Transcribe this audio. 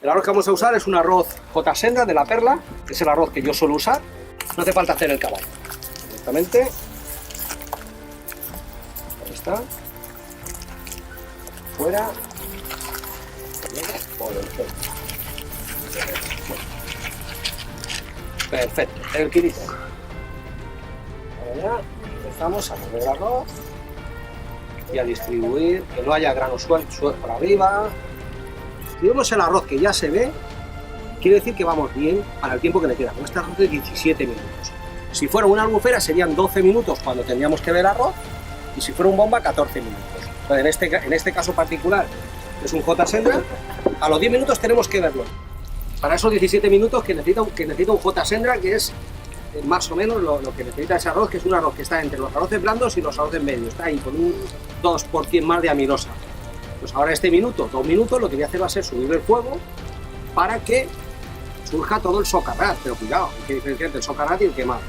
El arroz que vamos a usar es un arroz J. Sendra de La Perla, que es el arroz que yo suelo usar. No hace falta hacer el caballo. Directamente. Ahí está. Fuera. Perfecto, el quirito. Ahora empezamos a mover el arroz y a distribuir, que no haya granos sueltos por arriba. Si vemos el arroz que ya se ve, quiere decir que vamos bien para el tiempo que le queda. Con este arroz de 17 minutos. Si fuera una albufera serían 12 minutos cuando tendríamos que ver arroz, y si fuera un bomba 14 minutos. Entonces, en este caso particular es un J. Sendra, a los 10 minutos tenemos que verlo. Para esos 17 minutos que necesita un J. Sendra, que es más o menos lo que necesita ese arroz, que es un arroz que está entre los arroces blandos y los arroces medios. Está ahí con un 2% más de amilosa. Pues ahora este minuto, 2 minutos, lo que voy a hacer va a ser subir el fuego para que surja todo el socarrat. Pero cuidado, hay que diferenciar entre el socarrat y el quemado.